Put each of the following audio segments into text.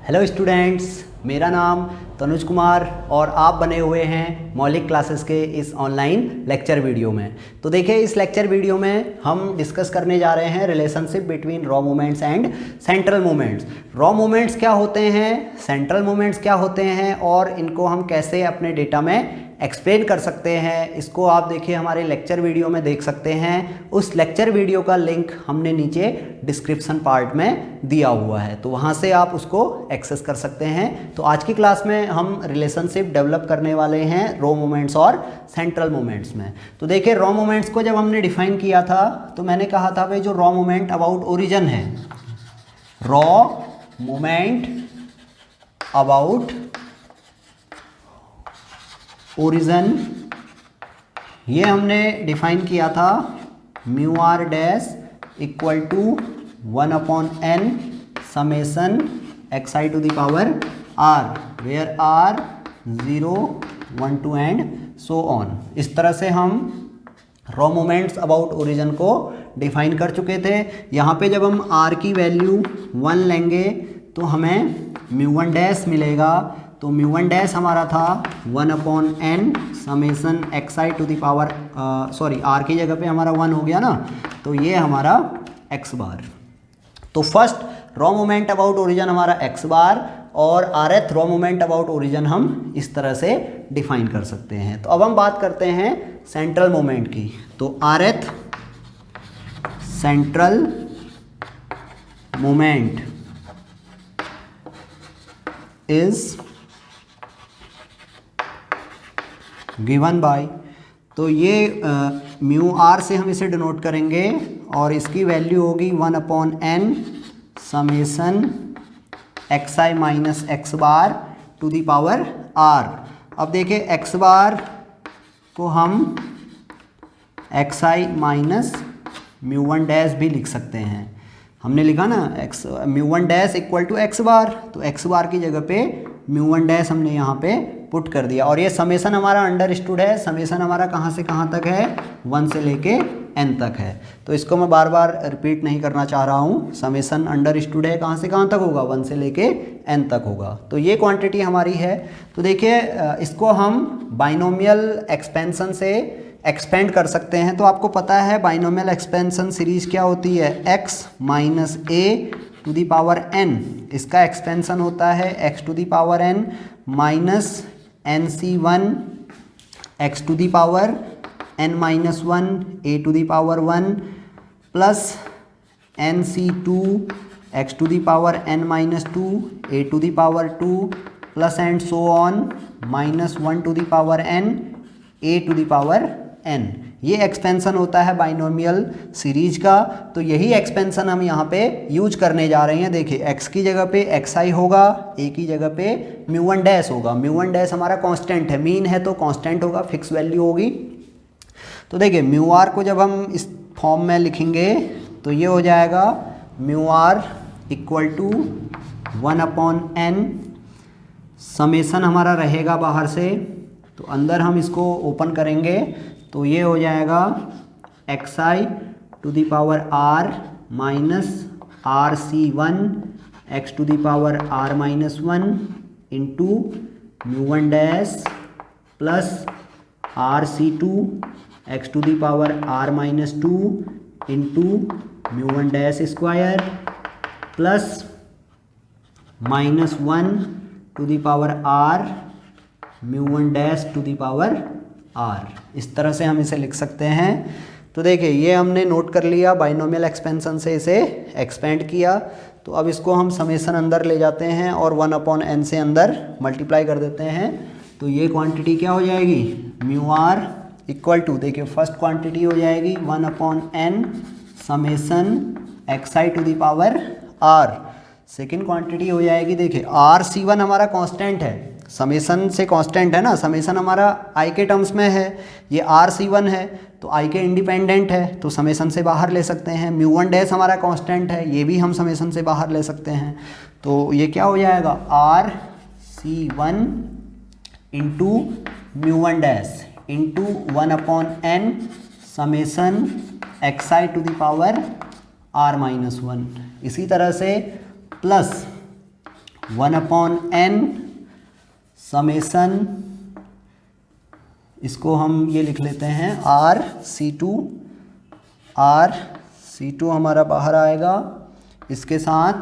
Hello students, मेरा नाम तनुज कुमार और आप बने हुए हैं मौलिक क्लासेस के इस ऑनलाइन लेक्चर वीडियो में। तो देखिए, इस लेक्चर वीडियो में हम डिस्कस करने जा रहे हैं relationship between raw movements and central movements. Raw movements क्या होते हैं, सेंट्रल मूवमेंट्स क्या होते हैं और इनको हम कैसे अपने डेटा में एक्सप्लेन कर सकते हैं, इसको आप देखिए हमारे लेक्चर वीडियो में देख सकते हैं। उस लेक्चर वीडियो का लिंक हमने नीचे डिस्क्रिप्शन पार्ट में दिया हुआ है, तो वहाँ से आप उसको एक्सेस कर सकते हैं। तो आज की क्लास में हम रिलेशनशिप डेवलप करने वाले हैं रॉ मूवमेंट्स और सेंट्रल मूवमेंट्स में। तो देखिए, रॉ मूवमेंट्स को जब हमने डिफाइन किया था तो मैंने कहा था भाई, जो रॉ मूवमेंट अबाउट ओरिजिन है, रॉ मूवमेंट अबाउट ओरिजिन, ये हमने डिफाइन किया था mu R dash equal to 1/n summation x I to the power R, where R 0, 1, 2 and so on. इस तरह से हम रॉ मूवमेंट्स अबाउट ओरिजिन को डिफाइन कर चुके थे। यहाँ पे जब हम आर की वैल्यू 1 लेंगे तो हमें म्यू 1 डैश मिलेगा। तो म्यू 1 डैश हमारा था 1/n summation x I to the power, sorry R की जगह पे हमारा 1 हो गया ना, तो ये हमारा x बार। तो first raw movement about origin हमारा x बार और rth raw movement about origin हम इस तरह से डिफाइन कर सकते हैं। तो अब हम बात करते हैं सेंट्रल मूवमेंट की। तो rth central movement is given by, तो ये म्यू आर से हम इसे डिनोट करेंगे और इसकी वैल्यू होगी 1/n summation x I minus X bar to the power R. अब देखिए, एक्स बार को हम X I minus mu 1 dash भी लिख सकते हैं। हमने लिखा ना X mu 1 dash equal to X bar, तो एक्स बार की जगह पे म्यू 1 डैश हमने यहाँ पे पुट कर दिया। और ये समेसन हमारा अंडरस्टूड है, समेसन हमारा कहाँ से कहाँ तक है, 1 से लेके n तक है। तो इसको मैं बार बार रिपीट नहीं करना चाह रहा हूँ। समेसन अंडरस्टूड है, कहाँ से कहाँ तक होगा, 1 से लेके n तक होगा। तो ये क्वांटिटी हमारी है। तो देखिए, इसको हम बाइनोमियल एक्सपेंशन से एक्सपेंड कर सकते हैं। तो आपको पता है बाइनोमियल एक्सपेंशन सीरीज क्या होती है, x minus a to the power n, इसका एक्सपेंशन होता है x to the power n minus nc1 x to the power n minus 1 a to the power 1 plus nc2 x to the power n minus 2 a to the power 2 plus and so on minus 1 to the power n a to the power n। ये expansion होता है binomial series का। तो यही expansion हम यहाँ पे use करने जा रहे हैं। देखिए, x की जगह पे xi होगा, a की जगह पे म्यू 1 डैश होगा। म्यू 1 डैश हमारा कांस्टेंट है, मीन है तो कांस्टेंट होगा, फिक्स वैल्यू होगी। तो देखिए, म्यू आर को जब हम इस फॉर्म में लिखेंगे तो ये हो जाएगा mu r equal to 1/n summation हमारा रहेगा बाहर से, तो अंदर हम इसको ओपन करेंगे तो ये हो जाएगा x I to the power r minus r c 1 x to the power r minus 1 into mu 1 dash plus r c 2 x to the power r minus 2 into mu 1 dash square plus minus 1 to the power r mu 1 dash to the power r. इस तरह से हम इसे लिख सकते हैं। तो देखिए, ये हमने नोट कर लिया, बाइनोमियल एक्सपेंशन से इसे एक्सपेंड किया। तो अब इसको हम समेसन अंदर ले जाते हैं और 1/n से अंदर मल्टीप्लाई कर देते हैं। तो ये क्वांटिटी क्या हो जाएगी, म्यू आर इक्वल टू, देखिए फर्स्ट क्वांटिटी हो जाएगी 1/n summation x I to the power r. Second quantity हो जाएगी, देखिए आर सी 1 हमारा कांस्टेंट है, समेसन से कांस्टेंट है ना, समेसन हमारा आई के टर्म्स में है, ये आर सी 1 है तो आई के इंडिपेंडेंट है, तो समेसन से बाहर ले सकते हैं। म्यू 1 डैश हमारा कांस्टेंट है, ये भी हम समेसन से बाहर ले सकते हैं। तो ये क्या हो जाएगा, r c 1 into mu 1 dash into 1/n summation x I to the power r-1। इसी तरह से प्लस 1/n समेसन, इसको हम ये लिख लेते हैं R C2 हमारा बाहर आएगा, इसके साथ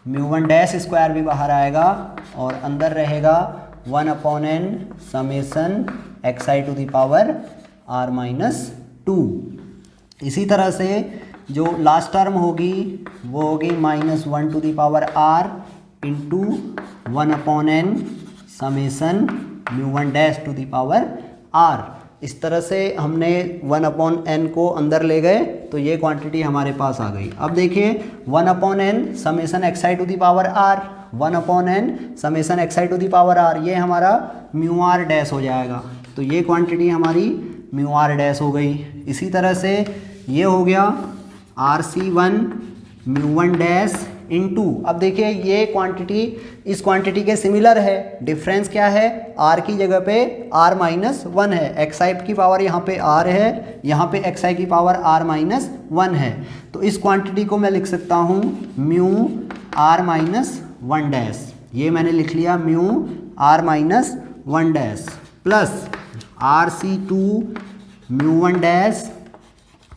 μ1 स्क्वायर भी बाहर आएगा और अंदर रहेगा 1/n summation xi to the power r-2। इसी तरह से जो लास्ट टर्म होगी वो होगी -1 to the power r into 1/n summation μ1 to the power r। इस तरह से हमने 1/n को अंदर ले गए तो ये क्वांटिटी हमारे पास आ गई। अब देखिए 1/n summation xi to the power r, 1/n summation xi to the power r, ये हमारा μr' हो जाएगा। तो ये क्वांटिटी हमारी μr' हो गई। इसी तरह से ये हो गया RC1 μ1' इंटू, अब देखिए ये क्वांटिटी इस क्वांटिटी के सिमिलर है, डिफरेंस क्या है, r की जगह पे r-1 है, xi की पावर यहाँ पे r है, यहाँ पे xi की पावर r-1 है। तो इस क्वांटिटी को मैं लिख सकता हूँ μr-1' ये मैंने लिख लिया μr-1' प्लस RC2 μ1'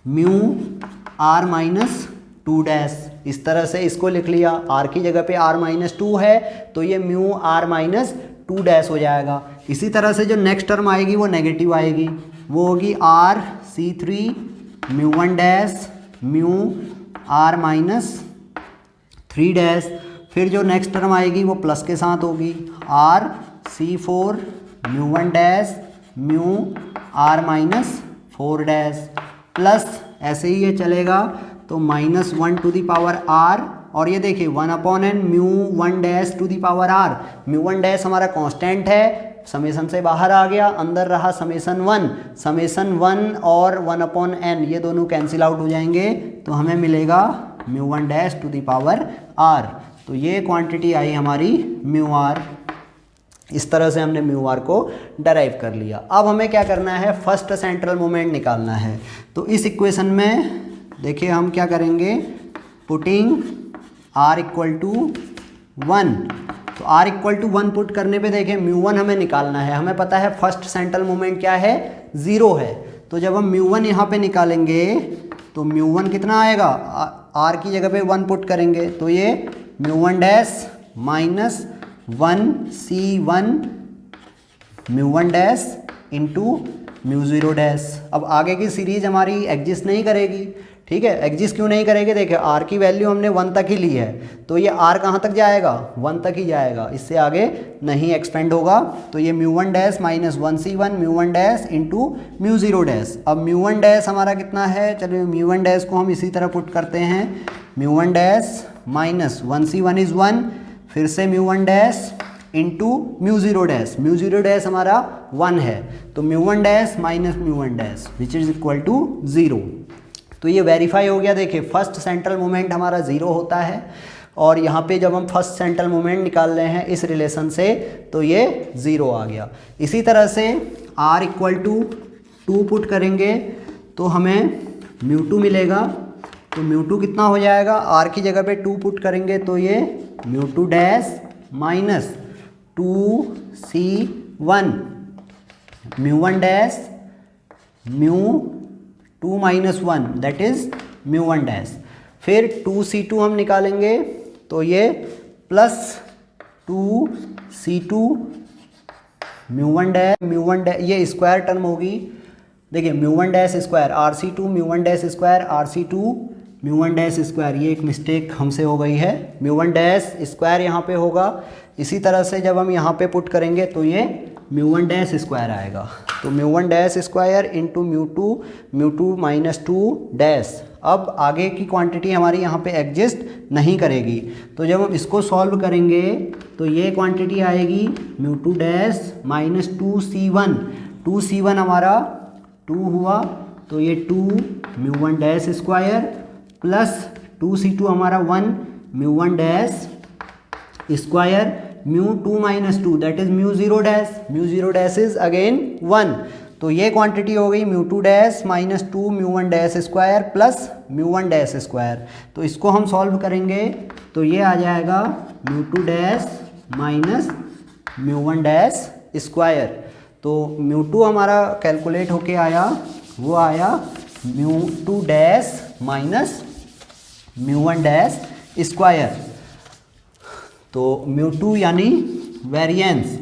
μr-2', इस तरह से इसको लिख लिया, r की जगह पे r-2 है तो ये μr-2' हो जाएगा। इसी तरह से जो नेक्स्ट टर्म आएगी वो नेगेटिव आएगी, वो होगी RC3 μ1' μr-3'। फिर जो नेक्स्ट टर्म आएगी वो प्लस के साथ होगी, RC4 μ1' μr-4' प्लस ऐसे ही ये चलेगा तो -1 टू द पावर r, और ये देखिए 1/n μ1 to the power r, μ1 हमारा कांस्टेंट है, समेसन से बाहर आ गया, अंदर रहा समेसन 1 और 1/n ये दोनों कैंसिल आउट हो जाएंगे तो हमें मिलेगा μ1 टू द पावर r। तो ये क्वांटिटी आई हमारी μr। इस तरह से हमने μr को डराइव कर लिया। अब हमें क्या करना है, फर्स्ट सेंट्रल मोमेंट निकालना है। तो इस इक्वेशन में देखिए हम क्या करेंगे, पुटिंग r = 1, तो r = 1 पुट करने पे देखिए μ1 हमें निकालना है, हमें पता है फर्स्ट सेंट्रल मोमेंट क्या है, 0 है। तो जब हम μ1 यहाँ पे निकालेंगे तो μ1 कितना आएगा, r की जगह पे 1 पुट करेंगे तो ये μ1 - 1c1 μ1 इंटू μ0। अब आगे की सीरीज हमारी एग्जिस्ट नहीं करेगी, ठीक है। एग्जिस्ट क्यों नहीं करेगी, देखिए r की वैल्यू हमने 1 तक ही ली है तो ये r कहाँ तक जाएगा, 1 तक ही जाएगा, इससे आगे नहीं एक्सपेंड होगा। तो ये μ1 - 1c1 μ1 इंटू μ0। अब μ1 हमारा कितना है, चलिए μ1 को हम इसी तरह पुट करते हैं, μ1 - 1c1 इज़ 1, फिर से μ1 इंटू μ0 हमारा 1 है तो μ1 - μ1 विच इज़ इक्वल टू 0। तो ये वेरीफाई हो गया। देखिए फर्स्ट सेंट्रल मोमेंट हमारा 0 होता है और यहाँ पे जब हम फर्स्ट सेंट्रल मोमेंट निकाल रहे हैं इस रिलेशन से तो ये 0 आ गया। इसी तरह से r = 2 पुट करेंगे तो हमें μ2 मिलेगा। तो μ2 कितना हो जाएगा, r की जगह पे 2 पुट करेंगे तो ये μ2 - 2c1 μ1 μ2 - 1 दैट इज़ μ1। फिर 2c2 हम निकालेंगे तो ये प्लस 2c2 μ1 ये स्क्वायर टर्म होगी। देखिए μ1 square RC2 μ1 square RC2 μ1 square, ये एक मिस्टेक हमसे हो गई है, μ1 स्क्वायर यहाँ पे होगा। इसी तरह से जब हम यहाँ पे पुट करेंगे तो ये μ1 स्क्वायर आएगा। तो μ1 स्क्वायर इंटू μ2 - 2। अब आगे की क्वांटिटी हमारी यहाँ पे एग्जिस्ट नहीं करेगी तो जब हम इसको सॉल्व करेंगे तो ये क्वांटिटी आएगी μ2 - 2c1। 2c1 हमारा 2 हुआ तो ये 2 μ1 स्क्वायर प्लस 2c2 हमारा 1 μ1 square μ2 - 2 that is μ0 is again 1। तो ये क्वांटिटी हो गई μ2 - 2 μ1 स्क्वायर प्लस μ1 स्क्वायर। तो इसको हम सॉल्व करेंगे तो ये आ जाएगा mu two dash minus mu one dash square. तो म्यू टू हमारा कैलकुलेट होके आया, वो आया mu two dash minus mu one dash square. तो म्यू टू यानी वेरिएंस,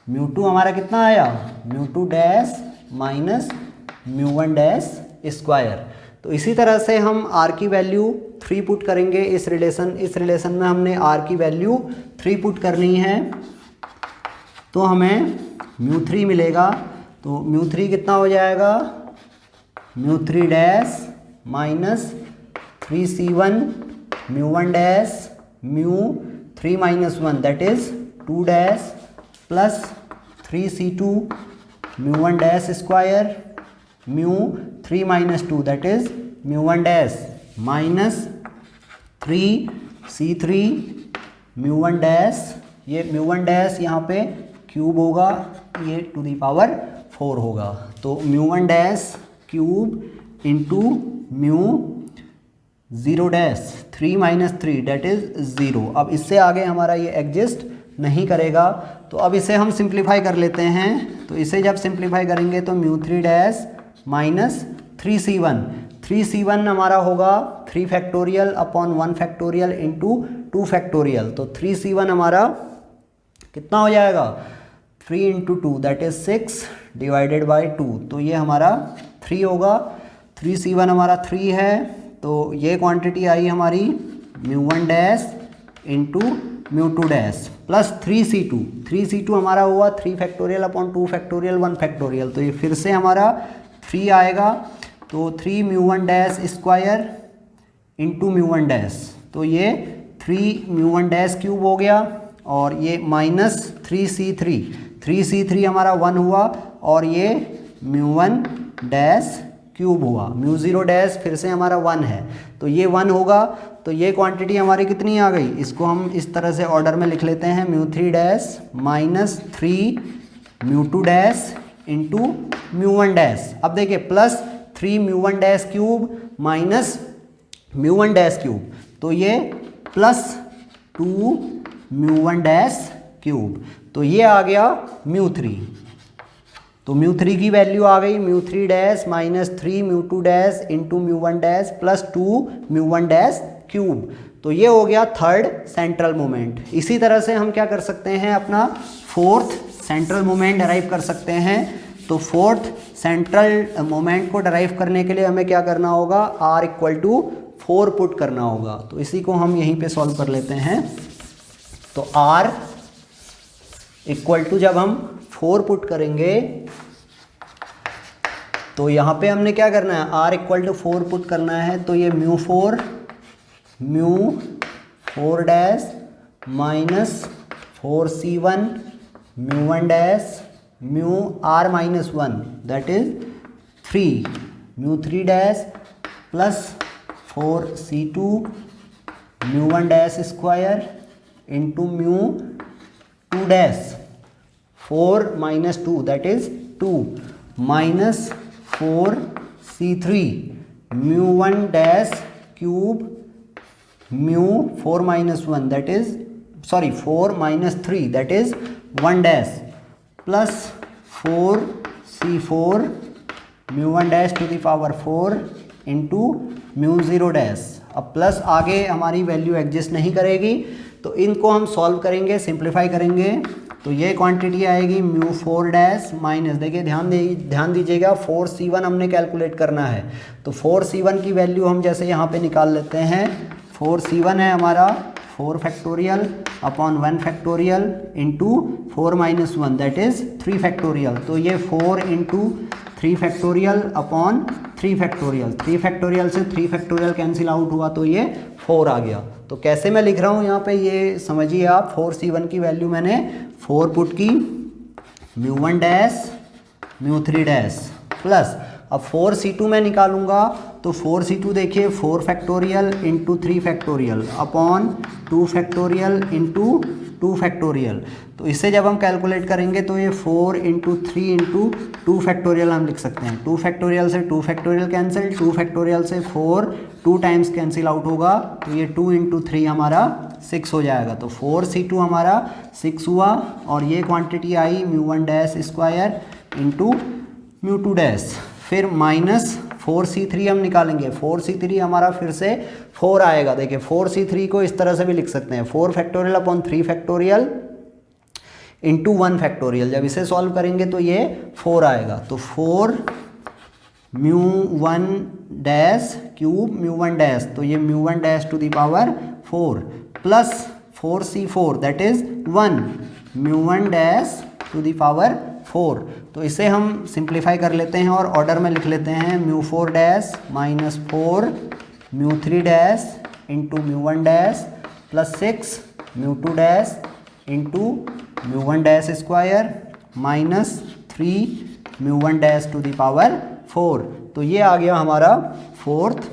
म्यू टू हमारा कितना आया, mu two dash minus mu one dash square. तो इसी तरह से हम आर की वैल्यू 3 पुट करेंगे इस रिलेशन में हमने आर की वैल्यू 3 पुट करनी है, तो हमें म्यू 3 मिलेगा। तो म्यू 3 कितना हो जाएगा, mu 3 dash minus 3c1 mu one dash mu 3 minus 1 that is 2 dash plus 3c2 mu one dash square mu 3 minus 2 that is mu one dash minus 3c3 mu one dash, ये mu one dash यहाँ पे cube होगा, ये to the power 4 होगा। तो mu one dash cube into mu 0 dash 3 minus 3 that is 0। अब इससे आगे हमारा ये एग्जिस्ट नहीं करेगा, तो अब इसे हम सिंप्लीफाई कर लेते हैं। तो इसे जब सिंप्लीफाई करेंगे तो म्यू 3 डैश माइनस 3c1 हमारा होगा 3 factorial upon 1 factorial into 2 factorial. तो 3c1 हमारा कितना हो जाएगा, 3 into 2 that is 6 divided by 2। तो ये हमारा 3 होगा, 3c1 हमारा 3 है, तो ये क्वांटिटी आई हमारी mu one dash into mu two dash plus 3c2 हमारा हुआ 3 फैक्टोरियल अपॉन 2 फैक्टोरियल 1 फैक्टोरियल। तो ये फिर से हमारा 3 आएगा, तो 3 mu one dash square into mu one dash, तो ये 3 म्यू वन डैश क्यूब हो गया, और ये माइनस 3c3 हमारा 1 हुआ, और ये म्यू वन डैश क्यूब हुआ, म्यू 0 डैश फिर से हमारा 1 है, तो ये 1 होगा। तो ये क्वांटिटी हमारी कितनी आ गई, इसको हम इस तरह से ऑर्डर में लिख लेते हैं, mu 3 dash minus 3 mu 2 dash into mu 1 dash. अब देखिए plus 3 mu 1 dash cube minus mu 1 dash cube, तो ये प्लस 2 म्यू 1 डैश क्यूब। तो ये आ गया म्यू 3। तो म्यू 3 की वैल्यू आ गई mu 3 dash minus 3 mu 2 dash into mu 1 dash plus 2 mu 1 dash cube. तो ये हो गया थर्ड सेंट्रल मोमेंट। इसी तरह से हम क्या कर सकते हैं, अपना फोर्थ सेंट्रल मोमेंट डराइव कर सकते हैं। तो फोर्थ सेंट्रल मोमेंट को डराइव करने के लिए हमें क्या करना होगा, r इक्वल टू 4 पुट करना होगा। तो इसी को हम यहीं पे सॉल्व कर लेते हैं। तो r इक्वल टू जब हम 4 पुट करेंगे तो यहाँ पे हमने क्या करना है, r इक्वल टू 4 पुट करना है। तो ये mu 4 dash minus 4c1 mu 1 dash mu r minus 1 that is 3 mu 3 dash plus 4c2 mu 1 dash square into mu 2 dash 4 minus 2 that is 2 minus 4c3 mu 1 dash cube mu 4 minus 1 that is 4 minus 3 that is 1 dash plus 4c4 mu 1 dash to the power 4 into mu 0 dash. अब plus आगे हमारी value exist नहीं करेगी, तो इनको हम solve करेंगे, simplify करेंगे। तो ये क्वांटिटी आएगी म्यू 4 डैश माइनस, देखिए ध्यान दीजिएगा 4c1 हमने कैलकुलेट करना है। तो 4c1 की वैल्यू हम जैसे यहाँ पे निकाल लेते हैं, 4c1 है हमारा 4 factorial upon 1 factorial into 4 minus 1 that is 3 factorial. तो ये 4 into 3 factorial upon 3 factorial, 3 factorial से 3 फैक्टोरियल कैंसिल आउट हुआ, तो ये 4 आ गया। तो कैसे मैं लिख रहा हूँ यहाँ पे ये समझिए आप, 4c1 की वैल्यू मैंने 4 पुट की mu 1 dash mu 3 dash plus, अब 4c2 मैं निकालूंगा। तो 4c2 देखिए 4 factorial into 3 factorial upon 2 factorial into 2 factorial. तो इससे जब हम कैलकुलेट करेंगे तो ये 4 इंटू 3 इंटू 2 फैक्टोरियल हम लिख सकते हैं। 2 फैक्टोरियल से 2 फैक्टोरियल कैंसिल, 2 फैक्टोरियल से 4 2 टाइम्स कैंसिल आउट होगा, तो ये 2 इंटू 3 हमारा 6 हो जाएगा। तो 4c2 हमारा 6 हुआ, और ये क्वांटिटी आई μ1 डैश स्क्वायर इंटू μ2 डैश, फिर माइनस 4c3 हम निकालेंगे। 4c3 हमारा फिर से 4 आएगा। देखिए 4c3 को इस तरह से भी लिख सकते हैं, 4 factorial upon 3 factorial into 1 factorial. जब इसे सॉल्व करेंगे तो ये 4 आएगा। तो 4 μ1 डैश क्यूब μ1 डैश, तो ये μ1 dash to the power 4 plus 4c4 that is 1 μ1 dash to the power 4। तो इसे हम सिंप्लीफाई कर लेते हैं और ऑर्डर में लिख लेते हैं μ4 dash minus 4 μ3 dash into μ1 dash plus 6 μ2 dash into μ1 dash square minus 3 μ1 dash to the power 4। तो ये आ गया हमारा फोर्थ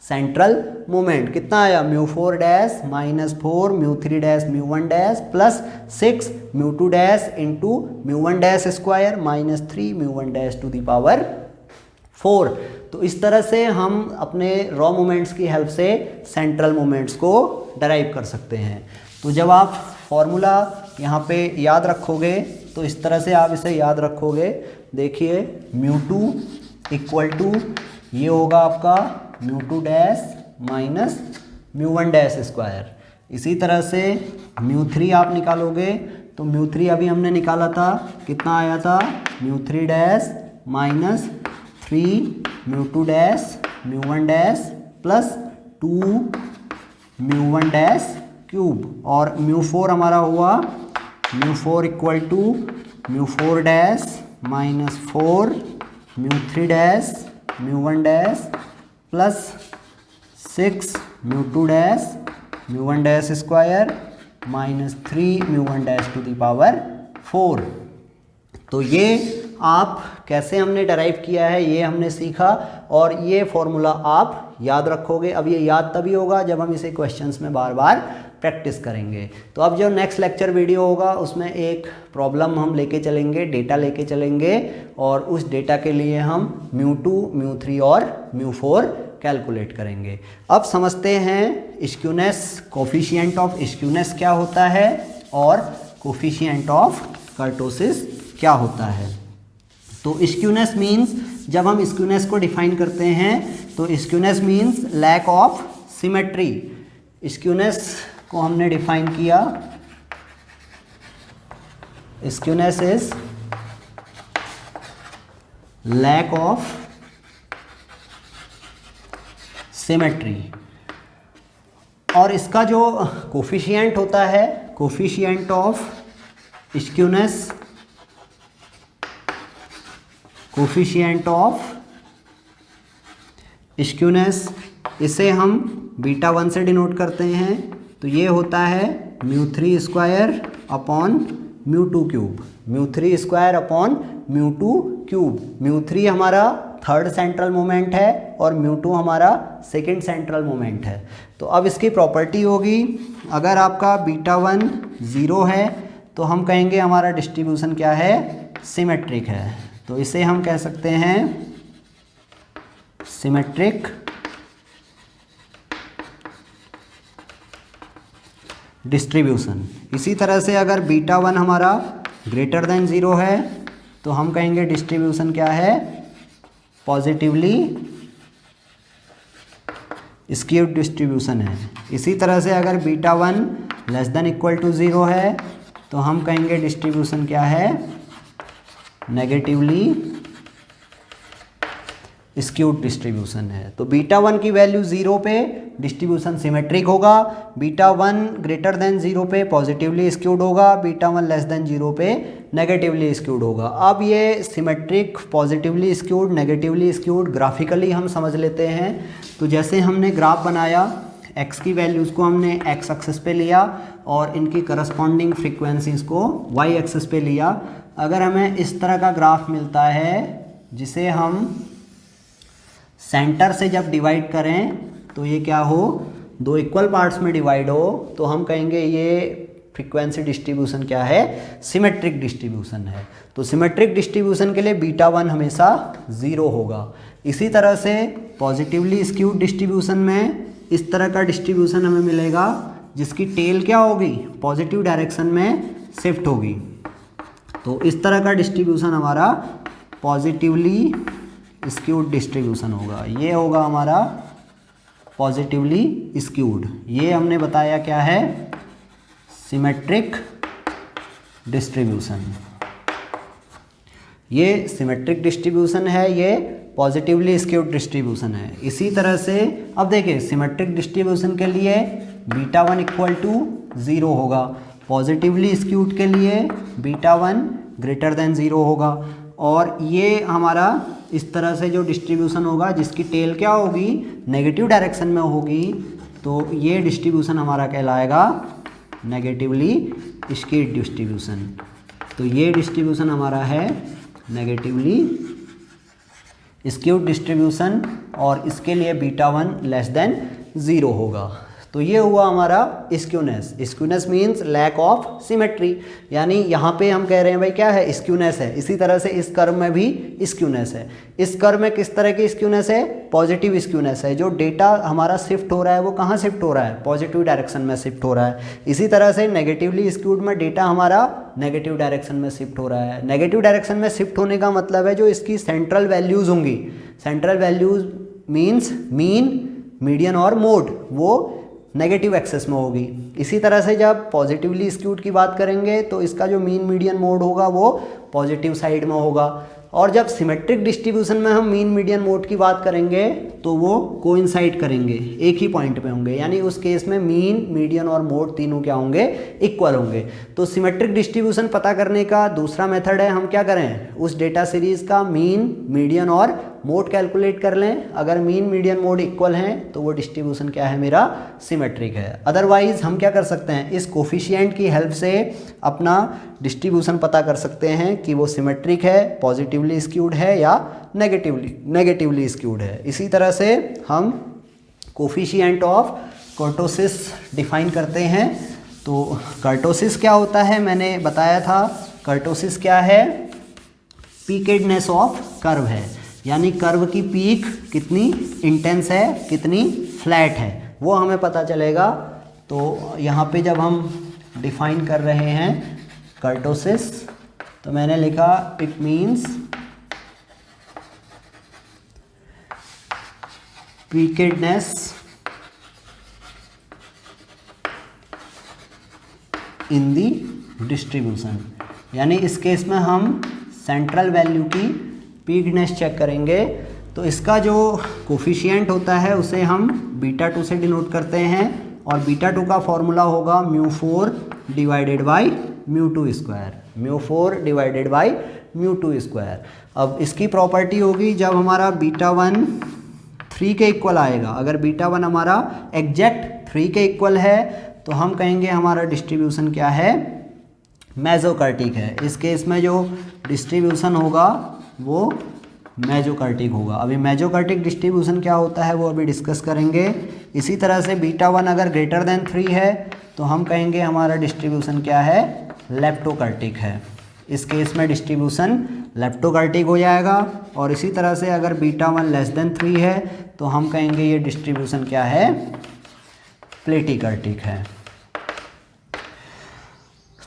सेंट्रल मोमेंट। कितना आया μ4 dash minus 4 μ3 dash μ1 dash plus 6 μ2 dash into μ1 dash square minus 3 μ1 dash to the power 4। तो इस तरह से हम अपने रॉ मोमेंट्स की हेल्प से सेंट्रल मोमेंट्स को डराइव कर सकते हैं। तो जब आप फॉर्मूला यहाँ पे याद रखोगे तो इस तरह से आप इसे याद रखोगे। देखिए μ2 इक्वल टू ये होगा आपका μ2 डैश माइनस μ1 डैश स्क्वायर। इसी तरह से μ3 आप निकालोगे तो μ3 अभी हमने निकाला था, कितना आया था μ3 dash minus 3 μ2 dash μ1 dash plus 2 μ1 dash cube, और μ4 हमारा हुआ μ4 equal to μ4 dash minus 4 μ3 dash μ1 dash plus 6 μ2 dash μ1 dash square minus 3 μ1 dash to the power 4। तो ये आप कैसे हमने डराइव किया है ये हमने सीखा, और ये फॉर्मूला आप याद रखोगे। अब ये याद तभी होगा जब हम इसे क्वेश्चंस में बार बार प्रैक्टिस करेंगे। तो अब जो नेक्स्ट लेक्चर वीडियो होगा उसमें एक प्रॉब्लम हम लेके चलेंगे, डेटा लेके चलेंगे, और उस डेटा के लिए हम μ2 μ3 और μ4 कैलकुलेट करेंगे। अब समझते हैं स्क्यूनेस, कोफिशिएंट ऑफ स्क्यूनेस क्या होता है और कोफिशिएंट ऑफ कर्टोसिस क्या होता है। तो स्क्यूनेस मीन्स, जब हम स्क्यूनेस को डिफाइन करते हैं तो skewness means lack of symmetry. Skewness को हमने डिफाइन किया, skewness is lack of symmetry, और इसका जो कोफिशिएंट होता है, coefficient of skewness, coefficient of skewness, इसे हम बीटा 1 से डिनोट करते हैं। तो ये होता है μ3 square upon μ2 cube, μ3 square upon μ2 cube. μ3 हमारा थर्ड सेंट्रल मोमेंट है और μ2 हमारा सेकंड सेंट्रल मोमेंट है। तो अब इसकी प्रॉपर्टी होगी, अगर आपका बीटा 1 0 है तो हम कहेंगे हमारा डिस्ट्रीब्यूशन क्या है, सिमेट्रिक है। तो इसे हम कह सकते हैं सिमेट्रिक डिस्ट्रीब्यूशन। इसी तरह से अगर बीटा 1 हमारा ग्रेटर देन 0 है तो हम कहेंगे डिस्ट्रीब्यूशन क्या है, पॉजिटिवली स्क्यूड डिस्ट्रीब्यूशन है। इसी तरह से अगर beta 1 less than equal to 0 है तो हम कहेंगे डिस्ट्रीब्यूशन क्या है, नेगेटिवली स्क्यूड डिस्ट्रीब्यूशन है। तो बीटा 1 की वैल्यू 0 पे डिस्ट्रीब्यूशन सिमेट्रिक होगा, बीटा 1 ग्रेटर देन 0 पे पॉजिटिवली स्क्यूड होगा, बीटा 1 लेस देन 0 पे नेगेटिवली स्क्यूड होगा। अब ये symmetric, positively skewed, negatively skewed graphically हम समझ लेते हैं। तो जैसे हमने ग्राफ बनाया, x की वैल्यूज़ को हमने x एक्सिस पे लिया और इनकी करस्पॉन्डिंग फ्रीक्वेंसीज को y एक्सिस पे लिया। अगर हमें इस तरह का ग्राफ मिलता है जिसे हम सेंटर से जब डिवाइड करें तो ये क्या हो, 2 इक्वल पार्ट्स में डिवाइड हो, तो हम कहेंगे ये फ्रीक्वेंसी डिस्ट्रीब्यूशन क्या है, सिमेट्रिक डिस्ट्रीब्यूशन है। तो सिमेट्रिक डिस्ट्रीब्यूशन के लिए बीटा 1 हमेशा 0 होगा। इसी तरह से पॉजिटिवली स्क्यूड डिस्ट्रीब्यूशन में इस तरह का डिस्ट्रीब्यूशन हमें मिलेगा जिसकी टेल क्या होगी, पॉजिटिव डायरेक्शन में शिफ्ट होगी। तो इस तरह का डिस्ट्रीब्यूशन हमारा पॉजिटिवली स्क्यूड डिस्ट्रीब्यूशन होगा। ये होगा हमारा पॉजिटिवली स्क्यूड। ये हमने बताया क्या है, सिमेट्रिक डिस्ट्रीब्यूशन। ये सिमेट्रिक डिस्ट्रीब्यूशन है, ये पॉजिटिवली स्क्यूड डिस्ट्रीब्यूशन है। इसी तरह से अब देखिए सिमेट्रिक डिस्ट्रीब्यूशन के लिए बीटा 1 इक्वल टू 0 होगा, पॉजिटिवली स्क्यूड के लिए बीटा 1 ग्रेटर देन 0 होगा। और ये हमारा इस तरह से जो डिस्ट्रीब्यूशन होगा जिसकी टेल क्या होगी, नेगेटिव डायरेक्शन में होगी, तो ये डिस्ट्रीब्यूशन हमारा कहलाएगा नेगेटिवली स्क्यूड डिस्ट्रीब्यूशन। तो ये डिस्ट्रीब्यूशन हमारा है नेगेटिवली स्क्यूड डिस्ट्रीब्यूशन और इसके लिए बीटा 1 लेस देन 0 होगा। तो ये हुआ हमारा skewness. Skewness means lack of symmetry, यानी यहाँ पे हम कह रहे हैं भाई क्या है, स्क्यूनेस है। इसी तरह से इस कर्व में भी स्क्यूनेस है। इस कर्व में किस तरह की स्क्यूनेस है, पॉजिटिव स्क्यूनेस है। जो डेटा हमारा शिफ्ट हो रहा है वो कहाँ शिफ्ट हो रहा है, पॉजिटिव डायरेक्शन में शिफ्ट हो रहा है। इसी तरह से नेगेटिवली स्क्यूड में डेटा हमारा नेगेटिव डायरेक्शन में शिफ्ट हो रहा है। नेगेटिव डायरेक्शन में शिफ्ट होने का मतलब है जो इसकी सेंट्रल वैल्यूज़ होंगी, central values means mean, median और मोड, वो नेगेटिव एक्सेस में होगी। इसी तरह से जब पॉजिटिवली स्क्यूड की बात करेंगे तो इसका जो मीन मीडियन मोड होगा वो पॉजिटिव साइड में होगा। और जब सिमेट्रिक डिस्ट्रीब्यूशन में हम मीन मीडियन मोड की बात करेंगे तो वो कोइंसाइड करेंगे, एक ही पॉइंट पे होंगे, यानी उस केस में मीन मीडियन और मोड तीनों क्या होंगे, इक्वल होंगे। तो सिमेट्रिक डिस्ट्रीब्यूशन पता करने का दूसरा मेथड है, हम क्या करें, उस डेटा सीरीज का मीन मीडियन और मोड कैलकुलेट कर लें। अगर मीन मीडियन मोड इक्वल हैं तो वो डिस्ट्रीब्यूशन क्या है, मेरा सिमेट्रिक है। अदरवाइज हम क्या कर सकते हैं, इस कोफिशिएंट की हेल्प से अपना डिस्ट्रीब्यूशन पता कर सकते हैं कि वो सिमेट्रिक है, पॉजिटिवली स्क्यूड है या नेगेटिवली स्क्यूड है। इसी तरह से हम कोफिशिएंट ऑफ कर्टोसिस डिफाइन करते हैं। तो कर्टोसिस क्या होता है, मैंने बताया था कर्टोसिस क्या है, पीकेडनेस ऑफ कर्व है, यानी कर्व की पीक कितनी इंटेंस है, कितनी फ्लैट है, वो हमें पता चलेगा। तो यहाँ पे जब हम डिफाइन कर रहे हैं कर्टोसिस तो मैंने लिखा it means peakedness in the distribution, यानी इस केस में हम सेंट्रल वैल्यू की पीकनेस चेक करेंगे। तो इसका जो कोफिशिएंट होता है उसे हम बीटा 2 से डिनोट करते हैं और बीटा 2 का फॉर्मूला होगा μ4 divided by μ2 square, μ4 divided by μ2 square. अब इसकी प्रॉपर्टी होगी जब हमारा बीटा 1 3 के इक्वल आएगा, अगर बीटा 1 हमारा एग्जैक्ट 3 के इक्वल है तो हम कहेंगे हमारा डिस्ट्रीब्यूशन क्या है, मेसोकर्टिक है। इस केस में जो डिस्ट्रीब्यूशन होगा वो मेसोकर्टिक होगा। अभी मेसोकर्टिक डिस्ट्रीब्यूशन क्या होता है वो अभी डिस्कस करेंगे। इसी तरह से बीटा 1 अगर ग्रेटर देन 3 है तो हम कहेंगे हमारा डिस्ट्रीब्यूशन क्या है, लेप्टोकर्टिक है। इस केस में डिस्ट्रीब्यूशन लेप्टोकर्टिक हो जाएगा। और इसी तरह से अगर बीटा 1 लेस देन 3 है तो हम कहेंगे ये डिस्ट्रीब्यूशन क्या है, प्लेटिकर्टिक है।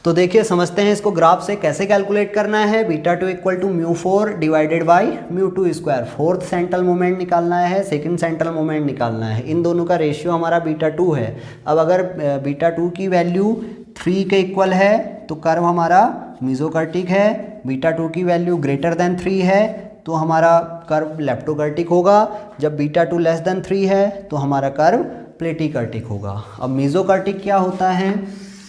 तो देखिए समझते हैं इसको ग्राफ से कैसे कैलकुलेट करना है। Beta 2 equal to μ4 divided by μ2 square. Fourth central moment निकालना है, सेकंड सेंट्रल मोमेंट निकालना है, इन दोनों का रेशियो हमारा बीटा 2 है। अब अगर बीटा 2 की वैल्यू 3 के इक्वल है तो कर्व हमारा मेसोकर्टिक है, बीटा 2 की वैल्यू ग्रेटर देन 3 है तो हमारा कर्व लेप्टोकर्टिक होगा, जब बीटा 2 लेस देन 3 है तो हमारा कर्व प्लेटिकर्टिक होगा। अब मेसोकर्टिक क्या होता है,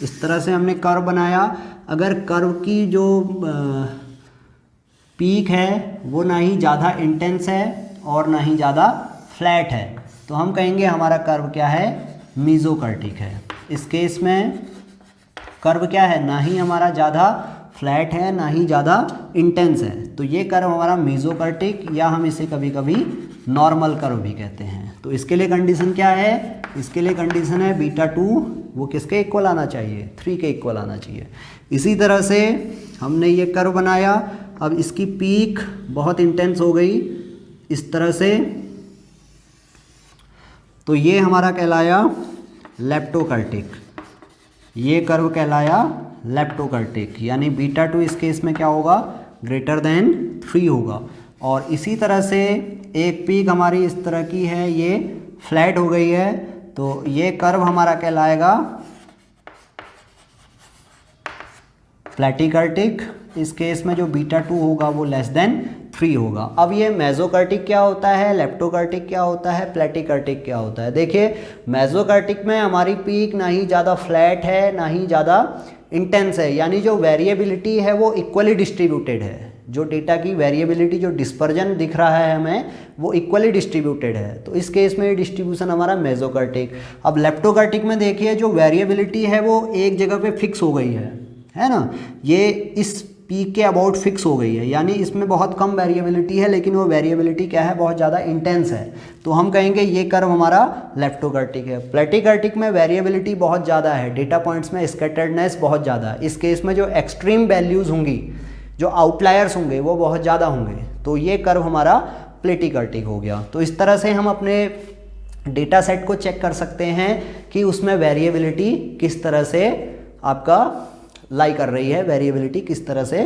इस तरह से हमने कर्व बनाया। अगर कर्व की जो पीक है वो ना ही ज़्यादा इंटेंस है और ना ही ज़्यादा फ्लैट है तो हम कहेंगे हमारा कर्व क्या है, मेसोकर्टिक है। इस केस में कर्व क्या है, ना ही हमारा ज़्यादा फ्लैट है ना ही ज़्यादा इंटेंस है, तो ये कर्व हमारा मेसोकर्टिक या हम इसे कभी कभी नॉर्मल कर्व भी कहते हैं। तो इसके लिए कंडीशन क्या है, इसके लिए कंडीशन है बीटा 2 वो किसके इक्वल आना चाहिए, 3 के इक्वल आना चाहिए। इसी तरह से हमने ये कर्व बनाया। अब इसकी पीक बहुत इंटेंस हो गई इस तरह से। तो ये हमारा कहलाया लेप्टोकर्टिक, ये कर्व कहलाया लेप्टोकर्टिक, यानी बीटा 2 इस केस में क्या होगा, ग्रेटर देन 3 होगा। और इसी तरह से एक पीक हमारी इस तरह की है, ये फ्लैट हो गई है, तो ये कर्व हमारा कहलाएगा प्लेटिकर्टिक। इस केस में जो बीटा 2 होगा वो लेस देन 3 होगा। अब ये मेसोकर्टिक क्या होता है, लेप्टोकर्टिक क्या होता है, प्लेटिकर्टिक क्या होता है। देखिए मेसोकर्टिक में हमारी पीक ना ही ज़्यादा फ्लैट है ना ही ज़्यादा इंटेंस है, यानी जो वेरिएबिलिटी है वो इक्वली डिस्ट्रीब्यूटेड है। जो डेटा की वेरिएबिलिटी, जो डिस्पर्जन दिख रहा है हमें, वो इक्वली डिस्ट्रीब्यूटेड है। तो इस केस में डिस्ट्रीब्यूशन हमारा मेसोकर्टिक। अब लेप्टोकर्टिक में देखिए जो वेरिएबिलिटी है वो एक जगह पे फिक्स हो गई है ना, ये इस पीक के अबाउट फिक्स हो गई है, यानी इसमें बहुत कम वेरिएबिलिटी है, लेकिन वो वेरिएबिलिटी क्या है, बहुत ज़्यादा इंटेंस है। तो हम कहेंगे ये कर्व हमारा लेप्टोकर्टिक है। प्लेटिकर्टिक में वेरिएबिलिटी बहुत ज़्यादा है, डेटा पॉइंट्स में स्कैटर्डनेस बहुत ज़्यादा है। इस केस में जो एक्सट्रीम वैल्यूज़ होंगी, जो आउटलायर्स होंगे, वो बहुत ज़्यादा होंगे। तो ये कर्व हमारा प्लेटिकर्टिक हो गया। तो इस तरह से हम अपने डेटा सेट को चेक कर सकते हैं कि उसमें वेरिएबिलिटी किस तरह से आपका लाई कर रही है, वेरिएबिलिटी किस तरह से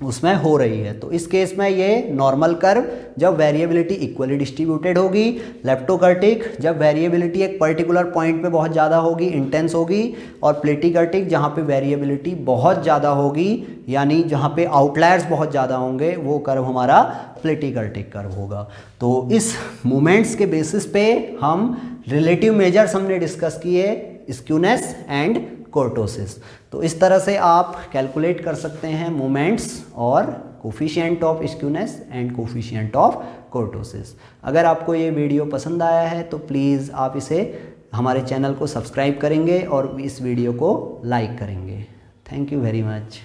उसमें हो रही है। तो इस केस में ये नॉर्मल कर्व जब वेरिएबिलिटी इक्वली डिस्ट्रीब्यूटेड होगी, लेप्टोकर्टिक जब वेरिएबिलिटी एक पर्टिकुलर पॉइंट पे बहुत ज़्यादा होगी, इंटेंस होगी, और प्लेटिकर्टिक जहाँ पे वेरिएबिलिटी बहुत ज़्यादा होगी, यानी जहाँ पे आउटलायर्स बहुत ज़्यादा होंगे, वो कर्व हमारा प्लेटिकर्टिक कर्व होगा। तो इस मोमेंट्स के बेसिस पे हम रिलेटिव मेजर्स हमने डिस्कस किए, स्क्यूनेस एंड कोर्टोसिस। तो इस तरह से आप कैलकुलेट कर सकते हैं मोमेंट्स और coefficient of skewness and coefficient of kurtosis. अगर आपको ये वीडियो पसंद आया है तो प्लीज़ आप इसे हमारे चैनल को सब्सक्राइब करेंगे और इस वीडियो को लाइक करेंगे। Thank you very much.